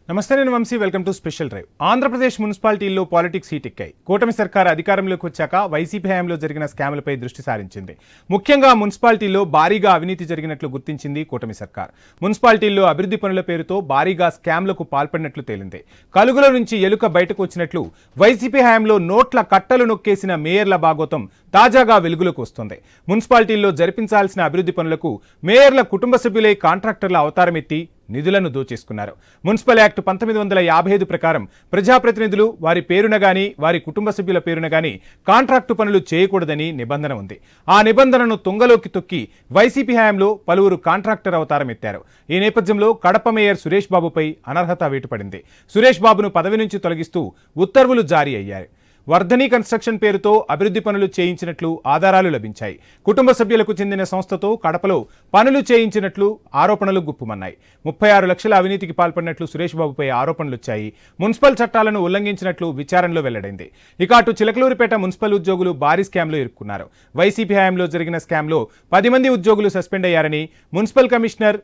నమస్తే, నేను Vamshi. Welcome to special drive. Andhra Pradesh మున్సిపాలిటీల్లో పాలిటిక్స్ హీట్ ఎక్కాయి. కూటమి సర్కార్ అధికారంలోకి వచ్చాక వైసీపీ హయాంలో జరిగిన స్కాములపై దృష్టి సారించింది. ముఖ్యంగా మున్సిపాలిటీల్లో భారీగా అవినీతి జరిగినట్లు గుర్తించింది కూటమి సర్కార్. మున్సిపాలిటీల్లో అభివృద్ధి పనుల పేరుతో భారీగా స్కామ్లకు పాల్పడినట్లు తేలింది. కలుగుల నుంచి ఎలుక బయటకు వచ్చినట్లు వైసీపీ హయాంలో నోట్ల కట్టలు నొక్కేసిన మేయర్ల బాగోతం తాజాగా వెలుగులోకి వస్తోంది. మున్సిపాలిటీల్లో జరిపించాల్సిన అభివృద్ధి పనులకు మేయర్ల కుటుంబ సభ్యులే కాంట్రాక్టర్ల అవతారమెత్తి నిధులను దోచేసుకున్నారు. మున్సిపల్ యాక్ట్ 1955 ప్రకారం ప్రజాప్రతినిధులు వారి పేరున గాని వారి కుటుంబ సభ్యుల పేరున గాని కాంట్రాక్టు పనులు చేయకూడదని నిబంధన ఉంది. ఆ నిబంధనను తుంగలోకి తొక్కి వైసీపీ హయాంలో పలువురు కాంట్రాక్టర్ అవతారం ఎత్తారు. ఈ నేపథ్యంలో కడప మేయర్ సురేష్ బాబుపై అనర్హత వేటుపడింది. సురేష్ బాబును పదవి నుంచి తొలగిస్తూ ఉత్తర్వులు జారీ అయ్యాయి. వర్ధని కన్స్ట్రక్షన్ పేరుతో అభివృద్ధి పనులు చేయించినట్లు ఆధారాలు లభించాయి. కుటుంబ సభ్యులకు చెందిన సంస్థతో కడపలో పనులు చేయించినట్లు ఆరోపణలు గుప్పుమన్నాయి. 36 లక్షల అవినీతికి పాల్పడినట్లు సురేష్ బాబుపై ఆరోపణలొచ్చాయి. మున్సిపల్ చట్టాలను ఉల్లంఘించినట్లు విచారణలో వెల్లడైంది. ఇక అటు చిలకలూరిపేట మున్సిపల్ ఉద్యోగులు భారీ స్కామ్లో ఇరుక్కున్నారు. వైసీపీ హయాంలో జరిగిన స్కామ్లో 10 మంది ఉద్యోగులు సస్పెండ్ అయ్యారని మున్సిపల్ కమిషనర్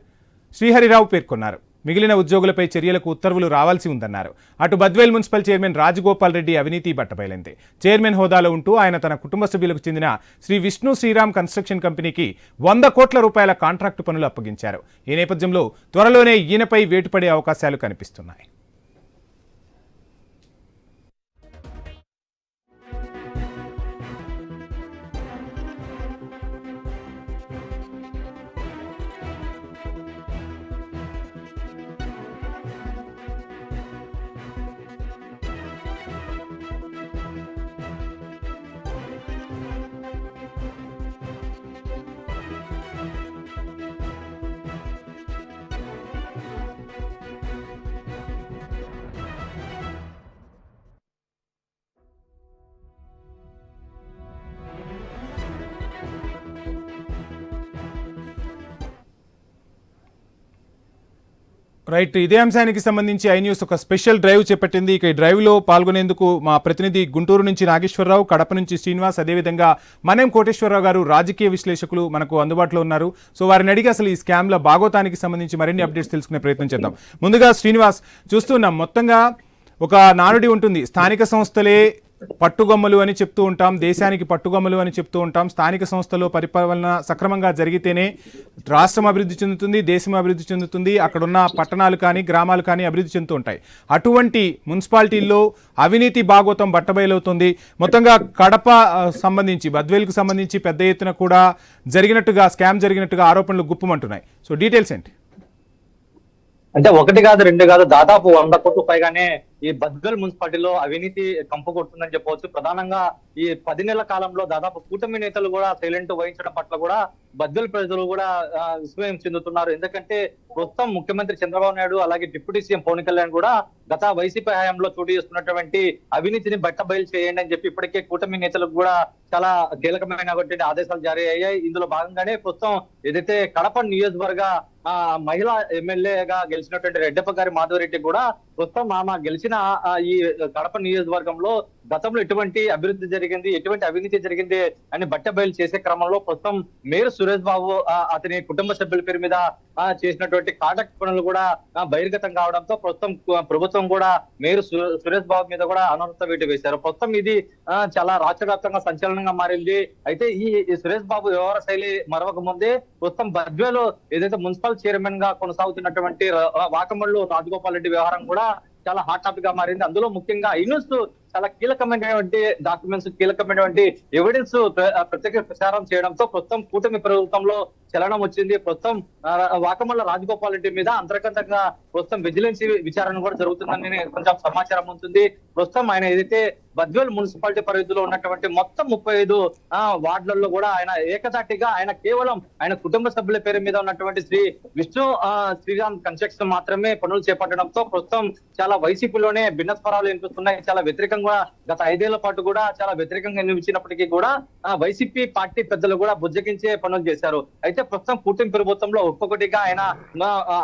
శ్రీహరిరావు పేర్కొన్నారు. మిగిలిన ఉద్యోగులపై చర్యలకు ఉత్తర్వులు రావాల్సి ఉందన్నారు. అటు బద్వేల్ మున్సిపల్ చైర్మన్ రాజగోపాల్ రెడ్డి అవినీతి బట్టబయలైంది. చైర్మన్ హోదాలో ఉంటూ ఆయన తన కుటుంబ సభ్యులకు చెందిన శ్రీ విష్ణు శ్రీరామ్ కన్స్ట్రక్షన్ కంపెనీకి 100 కోట్ల రూపాయల కాంట్రాక్టు పనులు అప్పగించారు. ఈ నేపథ్యంలో త్వరలోనే ఈయనపై వేటుపడే అవకాశాలు కనిపిస్తున్నాయి. రైట్, ఇదే అంశానికి సంబంధించి ఐ న్యూస్ ఒక స్పెషల్ డ్రైవ్ చేపట్టింది. ఇక ఈ డ్రైవ్లో పాల్గొనేందుకు మా ప్రతినిధి గుంటూరు నుంచి నాగేశ్వరరావు, కడప నుంచి శ్రీనివాస్, అదేవిధంగా మనేం కోటేశ్వరరావు గారు రాజకీయ విశ్లేషకులు మనకు అందుబాటులో ఉన్నారు. సో వారిని అడిగి అసలు ఈ స్కామ్ల బాగోతానికి సంబంధించి మరిన్ని అప్డేట్స్ తెలుసుకునే ప్రయత్నం చేద్దాం. ముందుగా శ్రీనివాస్, చూస్తున్నాం మొత్తంగా ఒక నానుడి ఉంటుంది, స్థానిక సంస్థలే పట్టుగొమ్మలు అని చెప్తూ ఉంటాం, దేశానికి పట్టుగొమ్మలు అని చెప్తూ ఉంటాం. స్థానిక సంస్థలో పరిపాలన సక్రమంగా జరిగితేనే రాష్ట్రం అభివృద్ధి చెందుతుంది, దేశం అభివృద్ధి చెందుతుంది, అక్కడున్న పట్టణాలు కానీ గ్రామాలు కానీ అభివృద్ధి చెందుతూ ఉంటాయి. అటువంటి మున్సిపాలిటీల్లో అవినీతి బాగోతం బట్టబయలవుతుంది. మొత్తంగా కడప సంబంధించి బద్వేల్కు సంబంధించి పెద్ద ఎత్తున కూడా జరిగినట్టుగా స్కామ్ జరిగినట్టుగా ఆరోపణలు గుప్పమంటున్నాయి. సో డీటెయిల్స్ ఏంటి? అంటే ఒకటి కాదు, రెండు కాదు, దాదాపు 100 కోట్ల పైగానే ఈ బద్వేల్ మున్సిపాలిటీలో అవినీతి కంపు కొడుతుందని చెప్పవచ్చు. ప్రధానంగా ఈ 10 నెలల కాలంలో దాదాపు కూటమి నేతలు కూడా సైలెంట్ వహించడం పట్ల కూడా బద్వేల్ ప్రజలు కూడా విస్మయం చెందుతున్నారు. ఎందుకంటే ప్రస్తుతం ముఖ్యమంత్రి చంద్రబాబు నాయుడు అలాగే డిప్యూటీ సీఎం పవన్ కళ్యాణ్ కూడా గత వైసీపీ హయాంలో చోటు చేస్తున్నటువంటి అవినీతిని బట్టబయలు చేయండి అని చెప్పి ఇప్పటికే కూటమి నేతలకు కూడా చాలా కీలకమైనటువంటి ఆదేశాలు జారీ అయ్యాయి. ఇందులో భాగంగానే ప్రస్తుతం ఏదైతే కడప నియోజకవర్గ మహిళా ఎమ్మెల్యేగా గెలిచినటువంటి రెడ్డప్ప గారి మాధవరెడ్డి కూడా ప్రస్తుతం ఆమె గెలిచిన ఈ కడప నియోజకవర్గంలో గతంలో ఎటువంటి అభివృద్ధి జరిగింది, ఎటువంటి అవినీతి జరిగింది అని బట్టబయలు చేసే క్రమంలో ప్రస్తుతం మేయర్ సురేష్ బాబు అతని కుటుంబ సభ్యుల పేరు మీద చేసినటువంటి కాంట్రాక్ట్ పనులు కూడా బహిర్గతం కావడంతో ప్రస్తుతం ప్రభుత్వం కూడా మేయర్ సురేష్ బాబు మీద కూడా అనర్హత వేటు వేశారు. ప్రస్తుతం ఇది చాలా రాష్ట్ర వ్యాప్తంగా సంచలనంగా మారింది. అయితే ఈ సురేష్ బాబు వ్యవహార శైలి మరొక ముందే ప్రస్తుతం బద్వేలో ఏదైతే మున్సిపల్ చైర్మన్ గా కొనసాగుతున్నటువంటి వాకమల్లు రాజగోపాల్ రెడ్డి వ్యవహారం కూడా చాలా హాట్ టాపిక్ గా మారింది. అందులో ముఖ్యంగా ఐన్యూస్ చాలా కీలకమైనటువంటి డాక్యుమెంట్స్, కీలకమైనటువంటి ఎవిడెన్స్ ప్రత్యేక ప్రచారం చేయడంతో ప్రస్తుతం కూటమి ప్రభుత్వంలో చలనం వచ్చింది. ప్రస్తుతం వాకమల్ల రాజగోపాల్ రెడ్డి మీద అంతర్గతంగా ప్రస్తుతం విజిలెన్స్ విచారణ కూడా జరుగుతుందని కొంచెం సమాచారం ఉంటుంది. ప్రస్తుతం ఆయన ఏదైతే బద్వేల్ మున్సిపాలిటీ పరిధిలో ఉన్నటువంటి మొత్తం 35 వార్డులలో కూడా ఆయన ఏకదాటిగా ఆయన కేవలం ఆయన కుటుంబ సభ్యుల పేరు మీద ఉన్నటువంటి శ్రీ విష్ణు శ్రీరామ్ కన్స్ట్రక్షన్ మాత్రమే పనులు చేపట్టడంతో ప్రస్తుతం చాలా వైసీపీలోనే భిన్నస్వరాలు వినిపిస్తున్నాయి. చాలా వ్యతిరేకంగా గత 5 ఏళ్ల పాటు కూడా చాలా వ్యతిరేకంగా వినిపించినప్పటికీ కూడా వైసీపీ పార్టీ పెద్దలు కూడా బుజ్జగించే పనులు చేశారు. అయితే ప్రస్తుతం కూటమి ప్రభుత్వంలో ఒక్కొక్కటిగా ఆయన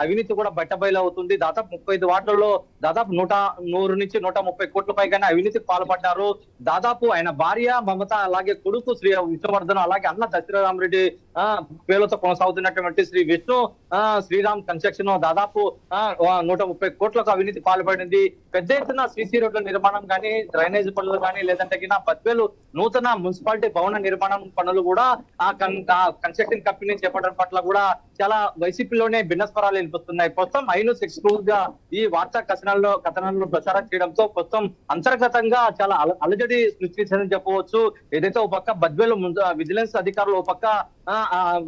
అవినీతి కూడా బట్టబయలు అవుతుంది. దాదాపు 35 వార్డులలో దాదాపు 100 నుంచి 130 కోట్ల పైగానే అవినీతికి పాల్పడ్డారు. దాదాపు ఆయన భార్య మమత అలాగే కొడుకు శ్రీ విష్ణువర్ధన్ అలాగే అన్న దశరథరామరెడ్డి పేర్లతో కొనసాగుతున్నటువంటి శ్రీ విష్ణు శ్రీరామ్ కన్స్ట్రక్షన్ దాదాపు 130 కోట్లకు అవినీతి పాల్పడింది. పెద్ద ఎత్తున సీసీ రోడ్ల నిర్మాణం కానీ, డ్రైనేజ్ పనులు కానీ, లేదంటే బద్వేలు నూతన మున్సిపాలిటీ భవన నిర్మాణం పనులు కూడా ఆ కన్స్ట్రక్షన్ కంపెనీ చేపట్టడం పట్ల కూడా చాలా వైసీపీలోనే భిన్నస్వరాలు వినిపిస్తున్నాయి. ప్రస్తుతం ఐన్యూస్ ఎక్స్క్లూజివ్ గా ఈ వార్తా కథనాలను ప్రచారం చేయడంతో ప్రస్తుతం అంతర్గతంగా చాలా అలజడి సృష్టించిందని చెప్పవచ్చు. ఏదైతే ఒక పక్క బద్వేలు విజిలెన్స్ అధికారులు ఒక పక్క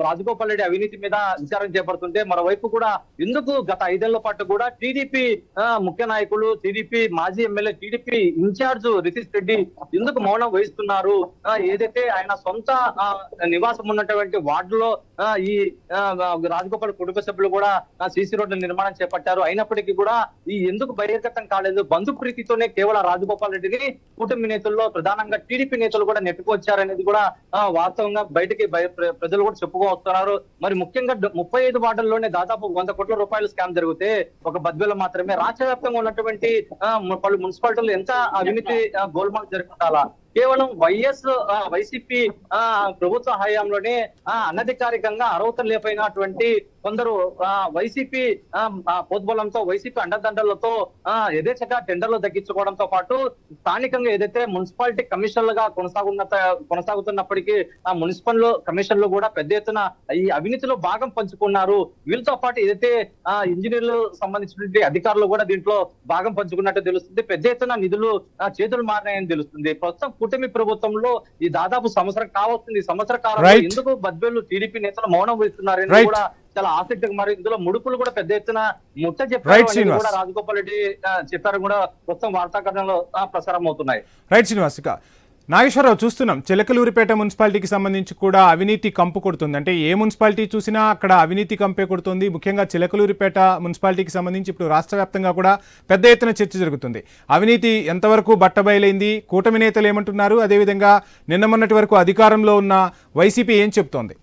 రాజగోపాల్ రెడ్డి అవినీతి మీద విచారణ చేపడుతుంటే, మరోవైపు కూడా ఎందుకు గత 5 ఏళ్ల పాటు కూడా టీడీపీ ముఖ్య నాయకులు, టీడీపీ మాజీ MLA, TDP incharge Ritish Reddy ఎందుకు మౌనం వహిస్తున్నారు? ఏదైతే ఆయన సొంత నివాసం ఉన్నటువంటి వార్డులో ఈ రాజగోపాల్ కుటుంబ సభ్యులు కూడా సీసీ రోడ్ల నిర్మాణం చేపట్టారు. అయినప్పటికీ కూడా ఈ ఎందుకు బహిర్గతం కాలేదు? బంధు ప్రీతితోనే కేవలం రాజగోపాల్ రెడ్డిని కూటమి నేతల్లో ప్రధానంగా టీడీపీ నేతలు కూడా నెట్టుకొచ్చారనేది కూడా వాస్తవంగా బయటికి ప్రజలు కూడా చెప్పుకోవస్తున్నారు. మరి ముఖ్యంగా 35 వార్డుల్లోనే దాదాపు 100 కోట్ల రూపాయల స్కామ్ జరిగితే ఒక బద్వేలో మాత్రమే రాష్ట్ర వ్యాప్తంగా ఉన్నటువంటి పలు మున్సిపాలిటీలు ఎంత అవినీతి గోల్మాల్ జరుగుతుందా? కేవలం వైసీపీ ప్రభుత్వ హయాంలోనే అనధికారికంగా అర్హత లేకపోయినటువంటి కొందరు వైసీపీ పోద్బలంతో, వైసీపీ అండదండలతో యథేచ్ఛగా టెండర్లు దక్కించుకోవడంతో పాటు స్థానికంగా ఏదైతే మున్సిపాలిటీ కమిషన్లుగా కొనసాగుతున్నప్పటికీ ఆ మున్సిపల్ కమిషన్లు కూడా పెద్ద ఎత్తున ఈ అవినీతిలో భాగం పంచుకున్నారు. వీళ్ళతో పాటు ఏదైతే ఇంజనీర్లు సంబంధించినటువంటి అధికారులు కూడా దీంట్లో భాగం పంచుకున్నట్టు తెలుస్తుంది. పెద్ద ఎత్తున నిధులు చేతులు మారినాయని తెలుస్తుంది. ప్రస్తుతం కూటమి ప్రభుత్వంలో ఈ దాదాపు సంవత్సరం కావస్తుంది. సంవత్సర కాలంలో ఎందుకు బద్వేలు టీడీపీ నేతలు మౌనం వహిస్తున్నారని కూడా చాలా ఆసక్తిగా మరి ఇందులో ముడుపులు కూడా పెద్ద ఎత్తున ముట్ట చెప్పారు కూడా రాజగోపాల్ రెడ్డి చెప్పారు కూడా ప్రస్తుతం వార్తాకరణలో ప్రసారం అవుతున్నాయి. రైట్ శ్రీనివాస్. నాగేశ్వరరావు, చూస్తున్నాం చిలకలూరిపేట మున్సిపాలిటీకి సంబంధించి కూడా అవినీతి కంపు కొడుతుంది. అంటే ఏ మున్సిపాలిటీ చూసినా అక్కడ అవినీతి కంపే కొడుతుంది. ముఖ్యంగా చిలకలూరిపేట మున్సిపాలిటీకి సంబంధించి ఇప్పుడు రాష్ట్ర వ్యాప్తంగా కూడా పెద్ద ఎత్తున చర్చ జరుగుతుంది. అవినీతి ఎంతవరకు బట్టబయలైంది, కూటమి నేతలు ఏమంటున్నారు, అదేవిధంగా నిన్న మొన్నటి వరకు అధికారంలో ఉన్న వైసీపీ ఏం చెప్తోంది?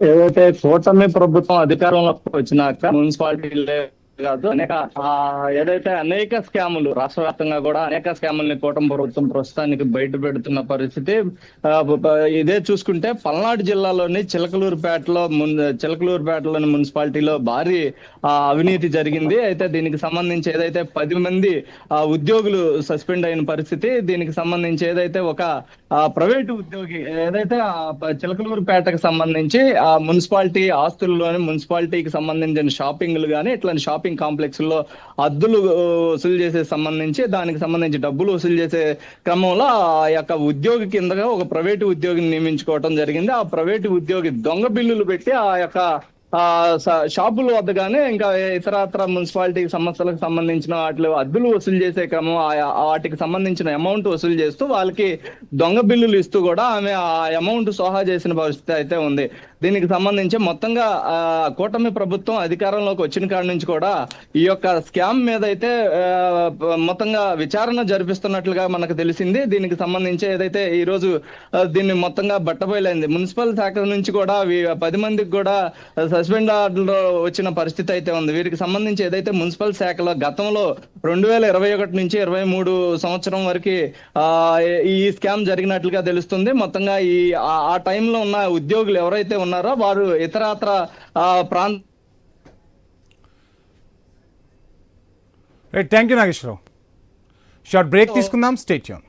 ఏదైతే కూటమి ప్రభుత్వం అధికారంలోకి వచ్చినాక మున్సిపాలిటీలే కాదు ఏదైతే అనేక స్కాములు రాష్ట్ర వ్యాప్తంగా కూడా అనేక స్కాముల్ని కూటమి ప్రభుత్వం ప్రస్తుతానికి బయట పెడుతున్న పరిస్థితి. ఇదే చూసుకుంటే పల్నాడు జిల్లాలోని చిలకలూరుపేటలోని మున్సిపాలిటీలో భారీ అవినీతి జరిగింది. అయితే దీనికి సంబంధించి ఏదైతే 10 మంది ఉద్యోగులు సస్పెండ్ అయిన పరిస్థితి. దీనికి సంబంధించి ఏదైతే ఒక ప్రైవేటు ఉద్యోగి ఏదైతే చిలకలూరుపేటకు సంబంధించి ఆ మున్సిపాలిటీ ఆస్తుల్లోని మున్సిపాలిటీకి సంబంధించిన షాపింగ్లు కానీ ఇట్లాంటి షాపింగ్ కాంప్లెక్స్ లో అద్దులు వసూలు చేసే సంబంధించి దానికి సంబంధించి డబ్బులు వసూలు చేసే క్రమంలో ఆ యొక్క ఉద్యోగి కిందగా ఒక ప్రైవేటు ఉద్యోగిని నియమించుకోవడం జరిగింది. ఆ ప్రైవేటు ఉద్యోగి దొంగ బిల్లులు పెట్టి ఆ యొక్క షాపుల వద్ద కానీ ఇంకా ఇతరత్ర మున్సిపాలిటీకి సమస్యలకు సంబంధించిన వాటిలో అద్దులు వసూలు చేసే క్రమం వాటికి సంబంధించిన అమౌంట్ వసూలు చేస్తూ వాళ్ళకి దొంగ బిల్లులు ఇస్తూ కూడా ఆమె ఆ అమౌంట్ సోహా చేసిన పరిస్థితి అయితే ఉంది. దీనికి సంబంధించి మొత్తంగా కూటమి ప్రభుత్వం అధికారంలోకి వచ్చిన కాడి నుంచి కూడా ఈ యొక్క స్కామ్ మీద అయితే మొత్తంగా విచారణ జరిపిస్తున్నట్లుగా మనకు తెలిసింది. దీనికి సంబంధించి ఏదైతే ఈ రోజు దీన్ని మొత్తంగా బట్టబయలైంది. మున్సిపల్ శాఖ నుంచి కూడా 10 మందికి కూడా సస్పెండ్ ఆర్డర్ వచ్చిన పరిస్థితి అయితే ఉంది. వీరికి సంబంధించి ఏదైతే మున్సిపల్ శాఖలో గతంలో 2021 నుంచి 23 సంవత్సరం వరకు ఈ స్కామ్ జరిగినట్లుగా తెలుస్తుంది. మొత్తంగా ఆ టైంలో ఉన్న ఉద్యోగులు ఎవరైతే ఉన్నారో వారు ఇతరత్ర ప్రాంత. Thank you Nageswara Rao. Short break తీసుకుందాం. Stay tune.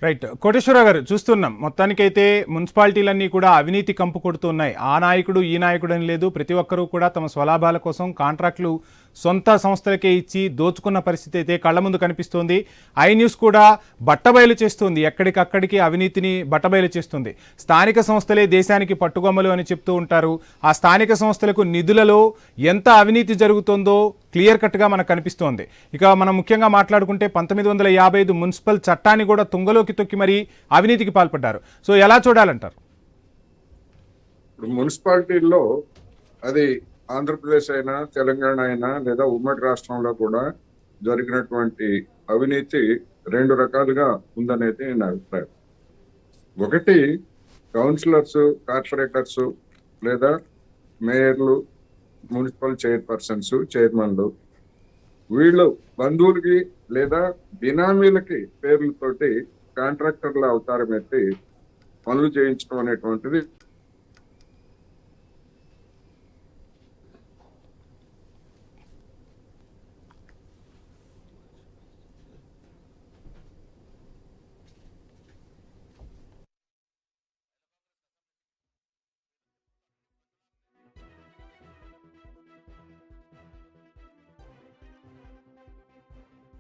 Right. Koteswara Rao garu, చూస్తున్నాం మొత్తానికైతే మున్సిపాలిటీలన్నీ కూడా అవినీతి కంపు కొడుతున్నాయి. ఆ నాయకుడు ఈ నాయకుడు అని లేదు, ప్రతి ఒక్కరూ కూడా తమ స్వలాభాల కోసం కాంట్రాక్టులు సొంత సంస్థలకే ఇచ్చి దోచుకున్న పరిస్థితి అయితే కళ్ల ముందు కనిపిస్తోంది. ఐ న్యూస్ కూడా బట్టబయలు చేస్తుంది, ఎక్కడికక్కడికి అవినీతిని బట్టబయలు చేస్తుంది. స్థానిక సంస్థలే దేశానికి పట్టుగొమ్మలు అని చెప్తూ ఉంటారు. ఆ స్థానిక సంస్థలకు నిధులలో ఎంత అవినీతి జరుగుతుందో క్లియర్ కట్గా మనకు కనిపిస్తోంది. ఇక మనం ముఖ్యంగా మాట్లాడుకుంటే 1955 మున్సిపల్ చట్టాన్ని కూడా తుంగలోకి తొక్కి మరీ అవినీతికి పాల్పడ్డారు. సో ఎలా చూడాలంటారు? ఇప్పుడు మున్సిపాలిటీల్లో అది ఆంధ్రప్రదేశ్ అయినా తెలంగాణ అయినా లేదా ఉమ్మడి రాష్ట్రంలో కూడా జరిగినటువంటి అవినీతి రెండు రకాలుగా ఉందనేది నా అభిప్రాయం. ఒకటి, కౌన్సిలర్స్, కార్పొరేటర్స్ లేదా మేయర్లు, మున్సిపల్ చైర్పర్సన్స్, చైర్మన్లు వీళ్ళు బంధువులకి లేదా బినామీలకి పేర్లతోటి కాంట్రాక్టర్ల అవతారం ఎత్తి పనులు చేయించడం అనేటువంటిది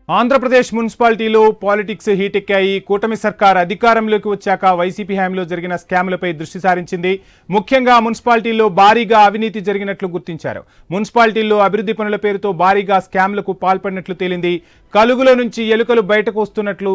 ఆంధ్రప్రదేశ్ మున్సిపాలిటీలో పాలిటిక్స్ హీటెక్కాయి. కూటమి సర్కార్ అధికారంలోకి వచ్చాక వైసీపీ హయాంలో జరిగిన స్కామ్లపై దృష్టి సారించింది. ముఖ్యంగా మున్సిపాలిటీల్లో భారీగా అవినీతి జరిగినట్లు గుర్తించారు. మున్సిపాలిటీల్లో అభివృద్ధి పనుల పేరుతో భారీగా స్కామ్లకు పాల్పడినట్లు తేలింది. కలుగులో నుంచి ఎలుకలు బయటకు వస్తున్నట్లు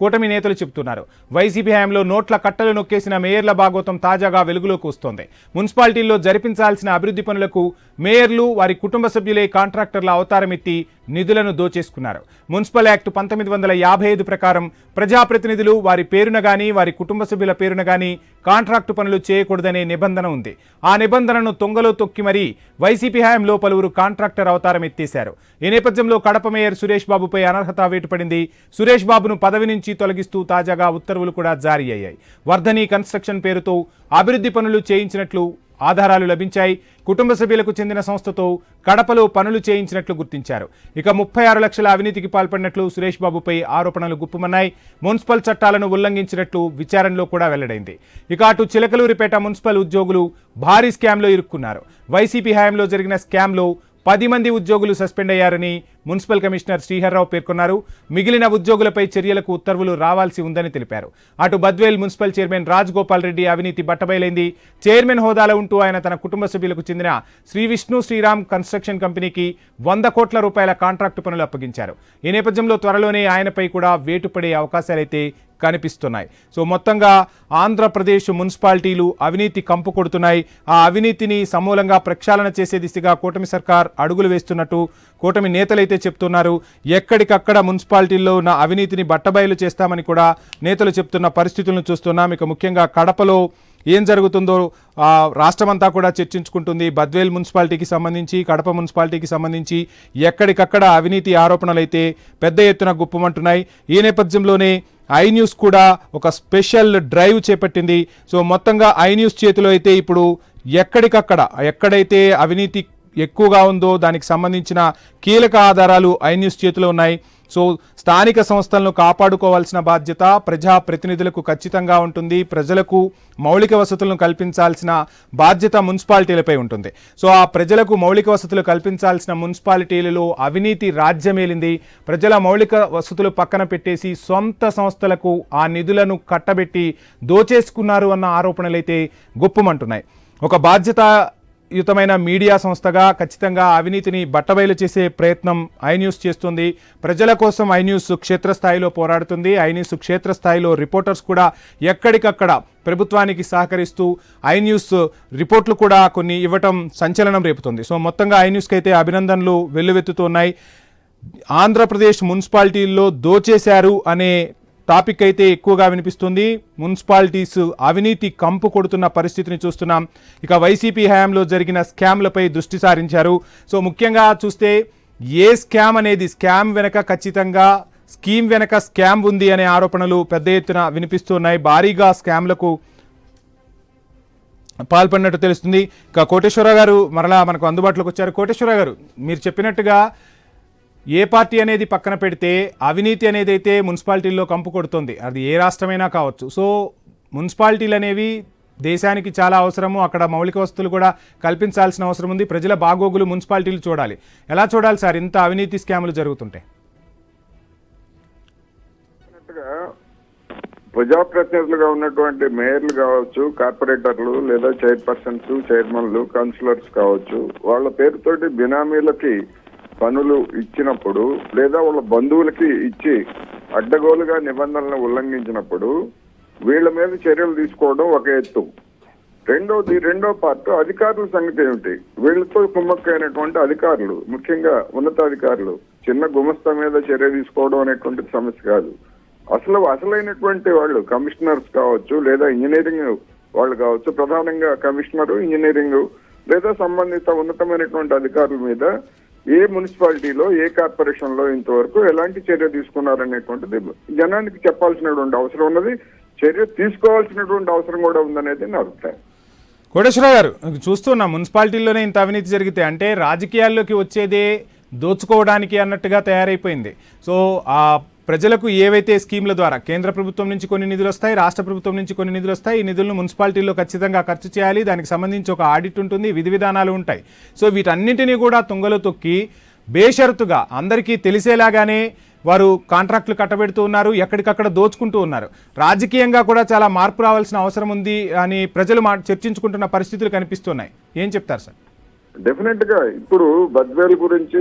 కూటమి నేతలు చెబుతున్నారు. వైసీపీ హయాంలో నోట్ల కట్టలు నొక్కేసిన మేయర్ల భాగోతం తాజాగా వెలుగులోకి వస్తోంది. మున్సిపాలిటీల్లో జరిపించాల్సిన అభివృద్ధి పనులకు మేయర్లు, వారి కుటుంబ సభ్యులే కాంట్రాక్టర్ల అవతారం ఎత్తి నిధులను దోచేసుకున్నారు. మున్సిపల్ యాక్ట్ 1955 ప్రకారం ప్రజాప్రతినిధులు వారి పేరున గాని వారి కుటుంబ సభ్యుల పేరున గాని కాంట్రాక్టు పనులు చేయకూడదనే నిబంధన ఉంది. ఆ నిబంధనను తొంగలో తొక్కి మరీ వైసీపీ హయాంలో పలువురు కాంట్రాక్టర్ అవతారం ఎత్తేశారు. ఈ నేపథ్యంలో కడప మేయర్ సురేష్ బాబుపై అనర్హత వేటు పడింది. సురేష్ బాబును పదవి నుంచి తొలగిస్తూ తాజాగా ఉత్తర్వులు కూడా జారీ అయ్యాయి. వర్ధని కన్స్ట్రక్షన్ పేరుతో అభివృద్ధి పనులు చేయించినట్లు ఆధారాలు లభించాయి. కుటుంబ సభ్యులకు చెందిన సంస్థతో కడపలో పనులు చేయించినట్లు గుర్తించారు. ఇక 36 లక్షల అవినీతికి పాల్పడినట్లు సురేష్ బాబుపై ఆరోపణలు గుప్పుమన్నాయి. మున్సిపల్ చట్టాలను ఉల్లంఘించినట్లు విచారణలో కూడా వెల్లడైంది. ఇక అటు చిలకలూరిపేట మున్సిపల్ ఉద్యోగులు భారీ స్కామ్లో ఇరుక్కున్నారు. వైసీపీ హయాంలో జరిగిన స్కామ్లో 10 మంది ఉద్యోగులు సస్పెండ్ అయ్యారని మున్సిపల్ కమిషనర్ శ్రీహర్రావు పేర్కొన్నారు. మిగిలిన ఉద్యోగులపై చర్యలకు ఉత్తర్వులు రావాల్సి ఉందని తెలిపారు. అటు బద్వేల్ మున్సిపల్ చైర్మన్ రాజగోపాల్ రెడ్డి అవినీతి బట్టబయలైంది. చైర్మన్ హోదాలో ఉంటూ ఆయన తన కుటుంబ సభ్యులకు చెందిన శ్రీ విష్ణు శ్రీరామ్ కన్స్ట్రక్షన్ కంపెనీకి 100 కోట్ల రూపాయల కాంట్రాక్టు పనులు అప్పగించారు. ఈ నేపథ్యంలో త్వరలోనే ఆయనపై కూడా వేటు పడే అవకాశాలైతే కనిపిస్తున్నాయి. సో మొత్తంగా ఆంధ్రప్రదేశ్ మున్సిపాలిటీలు అవినీతి కంపు కొడుతున్నాయి. ఆ అవినీతిని సమూలంగా ప్రక్షాళన చేసే దిశగా కూటమి సర్కార్ అడుగులు వేస్తున్నట్టు కూటమి నేతలైతే చెప్తున్నారు. ఎక్కడికక్కడ మున్సిపాలిటీల్లో ఉన్న అవినీతిని బట్టబయలు చేస్తామని కూడా నేతలు చెప్తున్న పరిస్థితులను చూస్తున్నాం. ఇక ముఖ్యంగా కడపలో ఏం జరుగుతుందో రాష్ట్రమంతా కూడా చర్చించుకుంటుంది. బద్వేల్ మున్సిపాలిటీకి సంబంధించి, కడప మున్సిపాలిటీకి సంబంధించి ఎక్కడికక్కడ అవినీతి ఆరోపణలు అయితే పెద్ద ఎత్తున గుప్పమంటున్నాయి. ఈ నేపథ్యంలోనే ఐ న్యూస్ కూడా ఒక స్పెషల్ డ్రైవ్ చేపట్టింది. సో మొత్తంగా ఐ న్యూస్ చేతిలో అయితే ఇప్పుడు ఎక్కడికక్కడ ఎక్కడైతే అవినీతి ఎక్కువగా ఉందో దానికి సంబంధించిన కీలక ఆధారాలు ఐ న్యూస్ చేతిలో ఉన్నాయి. సో స్థానిక సంస్థలను కాపాడుకోవాల్సిన బాధ్యత ప్రజాప్రతినిధులకు ఖచ్చితంగా ఉంటుంది. ప్రజలకు మౌలిక వసతులను కల్పించాల్సిన బాధ్యత మున్సిపాలిటీలపై ఉంటుంది. సో ఆ ప్రజలకు మౌలిక వసతులు కల్పించాల్సిన మున్సిపాలిటీలలో అవినీతి రాజ్యమేలింది. ప్రజల మౌలిక వసతులు పక్కన పెట్టేసి సొంత సంస్థలకు ఆ నిధులను కట్టబెట్టి దోచేసుకున్నారు అన్న ఆరోపణలైతే గుప్పమంటున్నాయి. ఒక బాధ్యతాయుతమైన మీడియా సంస్థగా ఖచ్చితంగా అవినీతిని బట్టబయలు చేసే ప్రయత్నం ఐ న్యూస్ చేస్తుంది. ప్రజల కోసం ఐ న్యూస్ క్షేత్రస్థాయిలో పోరాడుతుంది. ఐ న్యూస్ క్షేత్రస్థాయిలో రిపోర్టర్స్ కూడా ఎక్కడికక్కడ ప్రభుత్వానికి సహకరిస్తూ ఐ న్యూస్ రిపోర్ట్లు కూడా కొన్ని ఇవ్వటం సంచలనం రేపుతుంది. సో మొత్తంగా ఐ న్యూస్కి అయితే అభినందనలు వెల్లువెత్తుతున్నాయి. ఆంధ్రప్రదేశ్ మున్సిపాలిటీల్లో దోచేశారు అనే టాపిక్ అయితే ఎక్కువగా వినిపిస్తుంది. మున్సిపాలిటీస్ అవినీతి కంపు కొడుతున్న పరిస్థితిని చూస్తున్నాం. ఇక వైసీపీ హయాంలో జరిగిన స్కామ్లపై దృష్టి సారించారు. సో ముఖ్యంగా చూస్తే ఏ స్కామ్ అనేది స్కామ్ వెనక ఖచ్చితంగా స్కీమ్ వెనక స్కామ్ ఉంది అనే ఆరోపణలు పెద్ద ఎత్తున వినిపిస్తున్నాయి. భారీగా స్కామ్లకు పాల్పడినట్టు తెలుస్తుంది. ఇక కోటేశ్వరరావు గారు మరలా మనకు అందుబాటులోకి వచ్చారు. కోటేశ్వరరావు గారు, మీరు చెప్పినట్టుగా ఏ పార్టీ అనేది పక్కన పెడితే అవినీతి అనేది అయితే మున్సిపాలిటీల్లో కంపు కొడుతుంది, అది ఏ రాష్ట్రమైనా కావచ్చు. సో మున్సిపాలిటీలు అనేవి దేశానికి చాలా అవసరము, అక్కడ మౌలిక వసతులు కూడా కల్పించాల్సిన అవసరం ఉంది. ప్రజల బాగోగులు మున్సిపాలిటీలు చూడాలి. ఎలా చూడాలి సార్ ఇంత అవినీతి స్కాములు జరుగుతుంటాయి? ప్రజాప్రతినిధులుగా ఉన్నటువంటి మేయర్లు కావచ్చు, కార్పొరేటర్లు లేదా చైర్పర్సన్స్, చైర్మన్లు, కౌన్సిలర్స్ కావచ్చు, వాళ్ళ పేరుతోటి బినామీలకి పనులు ఇచ్చినప్పుడు లేదా వాళ్ళ బంధువులకి ఇచ్చి అడ్డగోలుగా నిబంధనలను ఉల్లంఘించినప్పుడు వీళ్ళ మీద చర్యలు తీసుకోవడం ఒక ఎత్తు. రెండో పార్ట్ అధికారుల సంగతి ఏమిటి? వీళ్ళతో కుమ్మక్కైనటువంటి అధికారులు, ముఖ్యంగా ఉన్నతాధికారులు చిన్న గుమస్తా మీద చర్య తీసుకోవడం అనేటువంటి సమస్య కాదు. అసలైనటువంటి వాళ్ళు కమిషనర్స్ కావచ్చు లేదా ఇంజనీరింగ్ వాళ్ళు కావచ్చు, ప్రధానంగా కమిషనరు, ఇంజనీరింగ్ లేదా సంబంధిత ఉన్నతమైనటువంటి అధికారుల మీద ఏ మున్సిపాలిటీలో ఏ కార్పొరేషన్ లో ఇంతవరకు ఎలాంటి చర్య తీసుకున్నారనేటువంటిది జనానికి చెప్పాల్సినటువంటి అవసరం ఉన్నది, చర్య తీసుకోవాల్సినటువంటి అవసరం కూడా ఉందనేది నా అభిప్రాయం. కోటేశ్వరరావు గారు, చూస్తున్నా మున్సిపాలిటీల్లోనే ఇంత అవినీతి జరిగితే అంటే రాజకీయాల్లోకి వచ్చేదే దోచుకోవడానికి అన్నట్టుగా తయారైపోయింది. సో ఆ ప్రజలకు ఏవైతే స్కీమ్ల ద్వారా కేంద్ర ప్రభుత్వం నుంచి కొన్ని నిధులు వస్తాయి, రాష్ట్ర ప్రభుత్వం నుంచి కొన్ని నిధులు వస్తాయి, ఈ నిధులను మున్సిపాలిటీల్లో ఖచ్చితంగా ఖర్చు చేయాలి, దానికి సంబంధించి ఒక ఆడిట్ ఉంటుంది, విధి విధానాలు ఉంటాయి. సో వీటన్నింటినీ కూడా తుంగలో తొక్కి బేషరతుగా అందరికీ తెలిసేలాగానే వారు కాంట్రాక్టులు కట్టబెడుతూ ఉన్నారు, ఎక్కడికక్కడ దోచుకుంటూ ఉన్నారు. రాజకీయంగా కూడా చాలా మార్పు రావాల్సిన అవసరం ఉంది అని ప్రజలు చర్చించుకుంటున్న పరిస్థితులు కనిపిస్తున్నాయి. ఏం చెప్తారు సార్? డెఫినెట్ గా ఇప్పుడు బద్వేల్ గురించి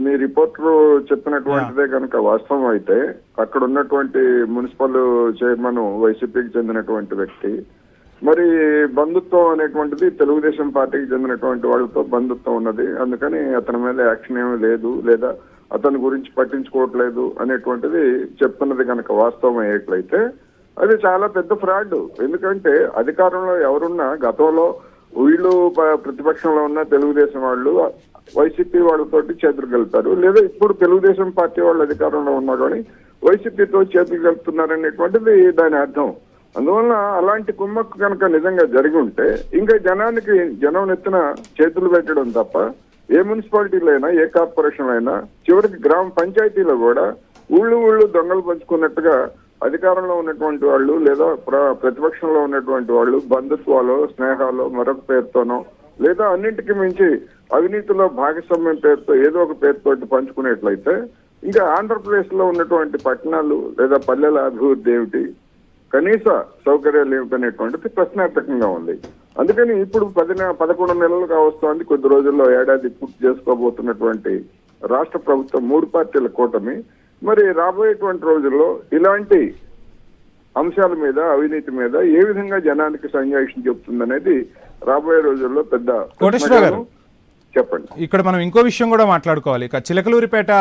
మీ రిపోర్టర్ చెప్పినటువంటిదే కనుక వాస్తవం అయితే, అక్కడ ఉన్నటువంటి మున్సిపల్ చైర్మన్ వైసీపీకి చెందినటువంటి వ్యక్తి, మరి బంధుత్వం అనేటువంటిది తెలుగుదేశం పార్టీకి చెందినటువంటి వాళ్ళతో బంధుత్వం ఉన్నది, అందుకని అతని మీద యాక్షన్ ఏమీ లేదు లేదా అతని గురించి పట్టించుకోవట్లేదు అనేటువంటిది చెప్తున్నది కనుక వాస్తవం అయ్యేట్లయితే అది చాలా పెద్ద ఫ్రాడ్. ఎందుకంటే అధికారంలో ఎవరున్నా గతంలో వీళ్ళు ప్రతిపక్షంలో ఉన్న తెలుగుదేశం వాళ్ళు వైసీపీ వాళ్ళతోటి చేతులు కలుపుతారు, లేదా ఇప్పుడు తెలుగుదేశం పార్టీ వాళ్ళు అధికారంలో ఉన్నా కానీ వైసీపీతో చేతులు కలుపుతున్నారనేటువంటిది దాని అర్థం. అందువల్ల అలాంటి కుమ్మక్కు కనుక నిజంగా జరిగి ఉంటే ఇంకా జనం నెత్తిన చేతులు పెట్టడం తప్ప ఏ మున్సిపాలిటీలో అయినా ఏ కార్పొరేషన్ అయినా చివరికి గ్రామ పంచాయతీలో కూడా ఊళ్ళు దొంగలు పంచుకున్నట్టుగా అధికారంలో ఉన్నటువంటి వాళ్ళు లేదా ప్రతిపక్షంలో ఉన్నటువంటి వాళ్ళు బంధుత్వాలు, స్నేహాలు మరొక పేరుతోనో లేదా అన్నింటికి మించి అవినీతిలో భాగస్వామ్యం పేరుతో ఏదో ఒక పేరుతోటి పంచుకునేట్లయితే ఇంకా ఆంధ్రప్రదేశ్ లో ఉన్నటువంటి పట్టణాలు లేదా పల్లెల అభివృద్ధి ఏమిటి, కనీస సౌకర్యాలు ఏమిటనేటువంటిది ప్రశ్నార్థకంగా ఉంది. అందుకని ఇప్పుడు 11 నెలలుగా వస్తోంది, కొద్ది రోజుల్లో ఏడాది పూర్తి చేసుకోబోతున్నటువంటి రాష్ట్ర ప్రభుత్వం 3 పార్టీల కూటమి మరి రాబోయేటువంటి రోజుల్లో ఇలాంటి అంశాల మీద, అవినీతి మీద ఏ విధంగా జనానికి సంజాయిషన్ చెప్తుందనేది రాబోయే రోజుల్లో పెద్ద చెప్పండి. ఇక్కడ మనం ఇంకో విషయం కూడా మాట్లాడుకోవాలి. ఇక చిలకలూరిపేట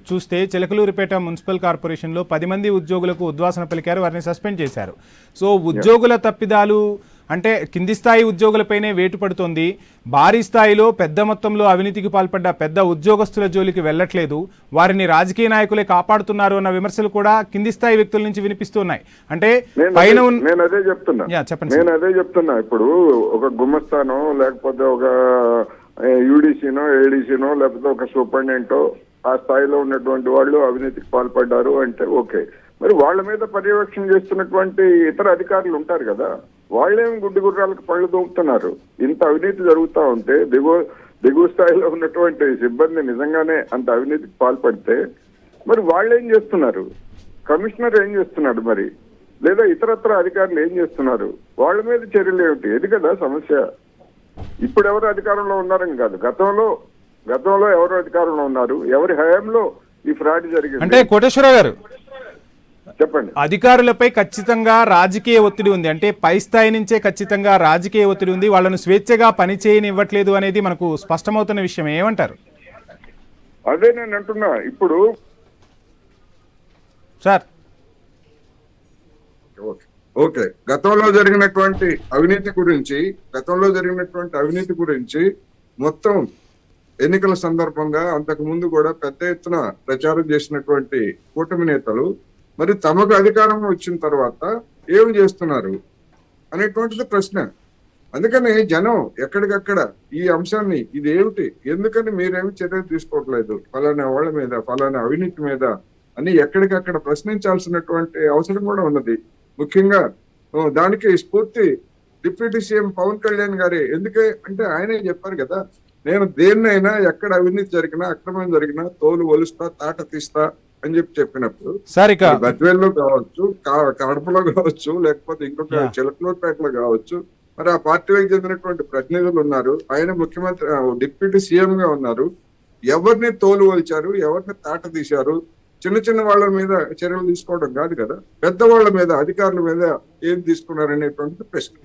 చూస్తే చిలకలూరిపేట మున్సిపల్ కార్పొరేషన్ లో 10 మంది ఉద్యోగులకు ఉద్వాసన పలికారు, వారిని సస్పెండ్ చేశారు. సో ఉద్యోగుల తప్పిదాలు అంటే కింది స్థాయి ఉద్యోగులపైనే వేటు పడుతోంది. భారీ స్థాయిలో పెద్ద మొత్తంలో అవినీతికి పాల్పడ్డ పెద్ద ఉద్యోగస్తుల జోలికి వెళ్లట్లేదు, వారిని రాజకీయ నాయకులే కాపాడుతున్నారు అన్న విమర్శలు కూడా కింది స్థాయి వ్యక్తుల నుంచి వినిపిస్తున్నాయి. అంటే పైన నేను అదే చెప్తున్నా ఇప్పుడు ఒక గుమస్తానో లేకపోతే ఒక యూడీసీనో ఏడీసీనో లేకపోతే ఒక సూపరింటెండెంటో ఆ స్థాయిలో ఉన్నటువంటి వాళ్ళు అవినీతికి పాల్పడ్డారు అంటే ఓకే, మరి వాళ్ళ మీద పర్యవేక్షణ చేస్తున్నటువంటి ఇతర అధికారులు ఉంటారు కదా, వాళ్ళేం గుడ్డి గుర్రాలకు పళ్ళు దొంగతున్నారు. ఇంత అవినీతి జరుగుతూ ఉంటే దిగువ స్థాయిలో ఉన్నటువంటి సిబ్బంది నిజంగానే అంత అవినీతికి పాల్పడితే మరి వాళ్ళు ఏం చేస్తున్నారు? కమిషనర్ ఏం చేస్తున్నాడు మరి, లేదా ఇతరత్ర అధికారులు ఏం చేస్తున్నారు? వాళ్ళ మీద చర్యలు ఏమిటి? ఇది కదా సమస్య. ఇప్పుడు ఎవరు అధికారంలో ఉన్నారని కాదు, గతంలో ఎవరు అధికారంలో ఉన్నారు, ఎవరి హయాంలో ఈ ఫ్రాడ్ జరిగింది. అంటే కోటేశ్వరరావు గారు చెప్పండి. అధికారులపై ఖచ్చితంగా రాజకీయ ఒత్తిడి ఉంది, అంటే పై స్థాయి నుంచే ఖచ్చితంగా రాజకీయ ఒత్తిడి ఉంది, వాళ్ళను స్వేచ్ఛగా పని చేయనివ్వట్లేదు అనేది మనకు స్పష్టమవుతున్న విషయం. ఏమంటారు? అదే నేను అంటున్నా. ఇప్పుడు సార్ ఓకే, గతంలో జరిగినటువంటి అవినీతి గురించి మొత్తం ఎన్నికల సందర్భంగా అంతకు ముందు కూడా పెద్ద ఎత్తున ప్రచారం చేసినటువంటి కూటమి నేతలు మరి తమకు అధికారం వచ్చిన తర్వాత ఏం చేస్తున్నారు అనేటువంటిది ప్రశ్న. అందుకని జనం ఎక్కడికక్కడ ఈ అంశాన్ని ఇదేమిటి, ఎందుకని మీరేమి చర్యలు తీసుకోవట్లేదు ఫలానా వాళ్ళ మీద, ఫలానా అవినీతి మీద అని ఎక్కడికక్కడ ప్రశ్నించాల్సినటువంటి అవసరం కూడా ఉన్నది. ముఖ్యంగా దానికి స్ఫూర్తి డిప్యూటీ సీఎం పవన్ కళ్యాణ్ గారే. ఎందుకే అంటే ఆయనే చెప్పారు కదా, నేను దేన్నైనా ఎక్కడ అవినీతి జరిగినా, అక్రమం జరిగినా తోలు ఒలుస్తా, తాట తీస్తా అని చెప్పినప్పుడు సార్ ఇక బద్వేల్లో కావచ్చు, కడపలో కావచ్చు, లేకపోతే ఇంకొక చిలకలూరుపేటలో కావచ్చు, మరి ఆ పార్టీకి చెందినటువంటి ప్రతినిధులు ఉన్నారు. ఆయన ముఖ్యమంత్రి డిప్యూటీ సీఎం గా ఉన్నారు. ఎవరిని తోలు ఒలిచారు, ఎవరిని తాట తీశారు? చిన్న చిన్న వాళ్ళ మీద చర్యలు తీసుకోవడం కాదు కదా, పెద్దవాళ్ళ మీద, అధికారుల మీద ఏం తీసుకున్నారు అనేటువంటి ప్రశ్న.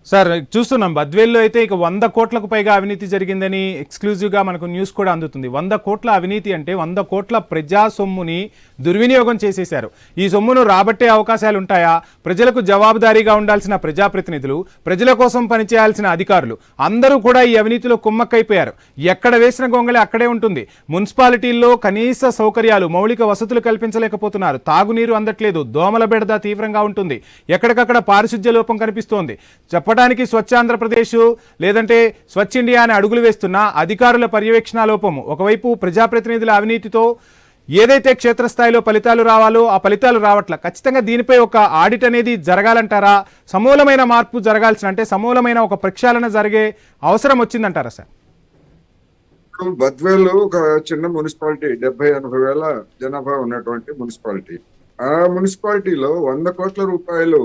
సార్ చూస్తున్నాం బద్వేల్లో అయితే ఇక 100 కోట్లకు పైగా అవినీతి జరిగిందని ఎక్స్క్లూజివ్గా మనకు న్యూస్ కూడా అందుతుంది. 100 కోట్ల అవినీతి అంటే 100 కోట్ల ప్రజా సొమ్ముని దుర్వినియోగం చేసేశారు. ఈ సొమ్మును రాబట్టే అవకాశాలు ఉంటాయా? ప్రజలకు జవాబుదారీగా ఉండాల్సిన ప్రజాప్రతినిధులు, ప్రజల కోసం పనిచేయాల్సిన అధికారులు అందరూ కూడా ఈ అవినీతిలో కుమ్మక్కైపోయారు. ఎక్కడ వేసిన గొంగళి అక్కడే ఉంటుంది. మున్సిపాలిటీల్లో కనీస సౌకర్యాలు, మౌలిక వసతులు కల్పించలేకపోతున్నారు. తాగునీరు అందట్లేదు. దోమల బెడద తీవ్రంగా ఉంటుంది. ఎక్కడికక్కడ పారిశుధ్య లోపం కనిపిస్తోంది. చెప్పడానికి స్వచ్ఛ ఆంధ్రప్రదేశ్ లేదంటే స్వచ్ఛ ఇండియా అని అడుగులు వేస్తున్న అధికారుల పర్యవేక్షణ లోపము, ఒకవైపు ప్రజాప్రతినిధుల అవినీతితో ఏదైతే క్షేత్రస్థాయిలో ఫలితాలు రావాలో ఆ ఫలితాలు రావట్ల. ఖచ్చితంగా దీనిపై ఒక ఆడిట్ అనేది జరగాలంటారా? సమూలమైన మార్పు జరగాల్సిన, అంటే సమూలమైన ఒక ప్రక్షాళన జరిగే అవసరం వచ్చిందంటారా సార్? బద్వేలు ఒక చిన్న మున్సిపాలిటీ, 70-80 వేల జనాభా ఉన్నటువంటి మున్సిపాలిటీ. ఆ మున్సిపాలిటీలో 100 కోట్ల రూపాయలు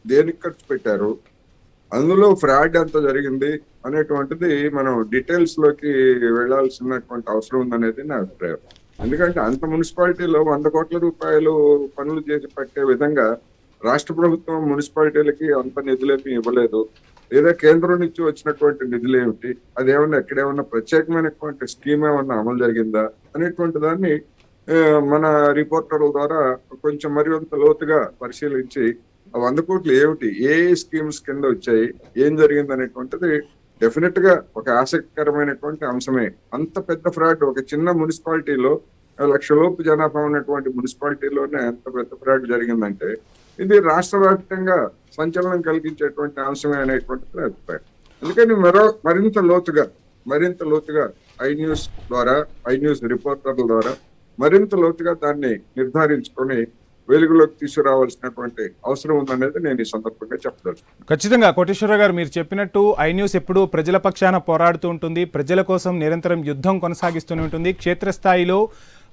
దేనికి ఖర్చు పెట్టారు, అందులో ఫ్రాడ్ ఎంత జరిగింది అనేటువంటిది మనం డీటెయిల్స్ లోకి వెళ్లాల్సినటువంటి అవసరం ఉందనేది నా అభిప్రాయం. ఎందుకంటే అంత మున్సిపాలిటీలో 100 కోట్ల రూపాయలు పనులు చేసి పెట్టే విధంగా రాష్ట్ర ప్రభుత్వం మున్సిపాలిటీలకి అంత నిధులేమి ఇవ్వలేదు, లేదా కేంద్రం నుంచి వచ్చినటువంటి నిధులు ఏమిటి, అదేమన్నా ఎక్కడేమన్నా ప్రత్యేకమైనటువంటి స్కీమ్ ఏమన్నా అమలు జరిగిందా అనేటువంటి దాన్ని మన రిపోర్టర్ల ద్వారా కొంచెం మరింత లోతుగా పరిశీలించి 100 కోట్లు ఏమిటి, ఏ స్కీమ్స్ కింద వచ్చాయి, ఏం జరిగింది అనేటువంటిది డెఫినెట్ గా ఒక ఆసక్తికరమైనటువంటి అంశమే. అంత పెద్ద ఫ్రాడ్ ఒక చిన్న మున్సిపాలిటీలో, 1,00,000 లోపు జనాభా ఉన్నటువంటి మున్సిపాలిటీలోనే ఎంత పెద్ద ఫ్రాడ్ జరిగిందంటే ఇది రాష్ట్ర వ్యాప్తంగా సంచలనం కలిగించేటువంటి అంశమే అనేటువంటిది అభిప్రాయం. అందుకని మరింత లోతుగా ఐ న్యూస్ ద్వారా, ఐ న్యూస్ రిపోర్టర్ల ద్వారా మరింత లోతుగా దాన్ని నిర్ధారించుకొని వెలుగులోకి తీసుకురావాల్సినటువంటి అవసరం ఉందనేది నేను ఈ సందర్భంగా చెప్పదలుచుకున్నాను. ఖచ్చితంగా కోటేశ్వరరావు గారు మీరు చెప్పినట్టు ఐ న్యూస్ ఎప్పుడూ ప్రజల పక్షాన పోరాడుతూ ఉంటుంది. ప్రజల కోసం నిరంతరం యుద్ధం కొనసాగిస్తూనే ఉంటుంది. క్షేత్రస్థాయిలో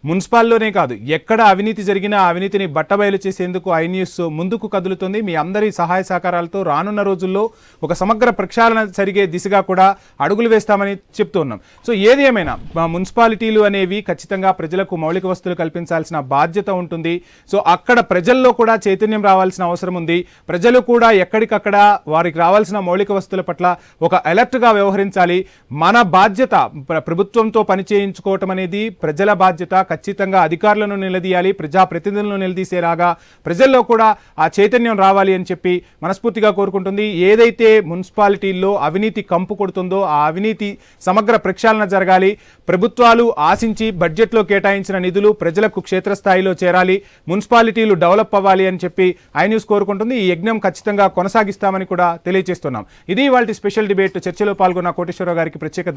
మున్సిపాల్లోనే కాదు, ఎక్కడ అవినీతి జరిగినా అవినీతిని బట్టబయలు చేసేందుకు ఐ న్యూస్ ముందుకు కదులుతుంది. మీ అందరి సహాయ సహకారాలతో రానున్న రోజుల్లో ఒక సమగ్ర ప్రక్షాళన జరిగే దిశగా కూడా అడుగులు వేస్తామని చెప్తూ ఉన్నాం. సో ఏది ఏమైనా మున్సిపాలిటీలు అనేవి ఖచ్చితంగా ప్రజలకు మౌలిక వసతులు కల్పించాల్సిన బాధ్యత ఉంటుంది. సో అక్కడ ప్రజల్లో కూడా చైతన్యం రావాల్సిన అవసరం ఉంది. ప్రజలు కూడా ఎక్కడికక్కడ వారికి రావాల్సిన మౌలిక వసతుల పట్ల ఒక అలర్ట్గా వ్యవహరించాలి. మన బాధ్యత ప్రభుత్వంతో పనిచేయించుకోవటం అనేది ప్రజల బాధ్యత. ఖచ్చితంగా అధికారులను నిలదీయాలి, ప్రజాప్రతినిధులను నిలదీసేలాగా ప్రజల్లో కూడా ఆ చైతన్యం రావాలి అని చెప్పి మనస్ఫూర్తిగా కోరుకుంటుంది. ఏదైతే మున్సిపాలిటీల్లో అవినీతి కంపు కొడుతుందో ఆ అవినీతి సమగ్ర ప్రక్షాళన జరగాలి. ప్రభుత్వాలు ఆశించి బడ్జెట్లో కేటాయించిన నిధులు ప్రజలకు క్షేత్రస్థాయిలో చేరాలి. మున్సిపాలిటీలు డెవలప్ అవ్వాలి అని చెప్పి ఐ న్యూస్ కోరుకుంటుంది. ఈ యజ్ఞం ఖచ్చితంగా కొనసాగిస్తామని కూడా తెలియజేస్తున్నాం. ఇది ఇవాల్టి స్పెషల్ డిబేట్. చర్చలో పాల్గొన్న కోటేశ్వరరావు గారికి ప్రత్యేక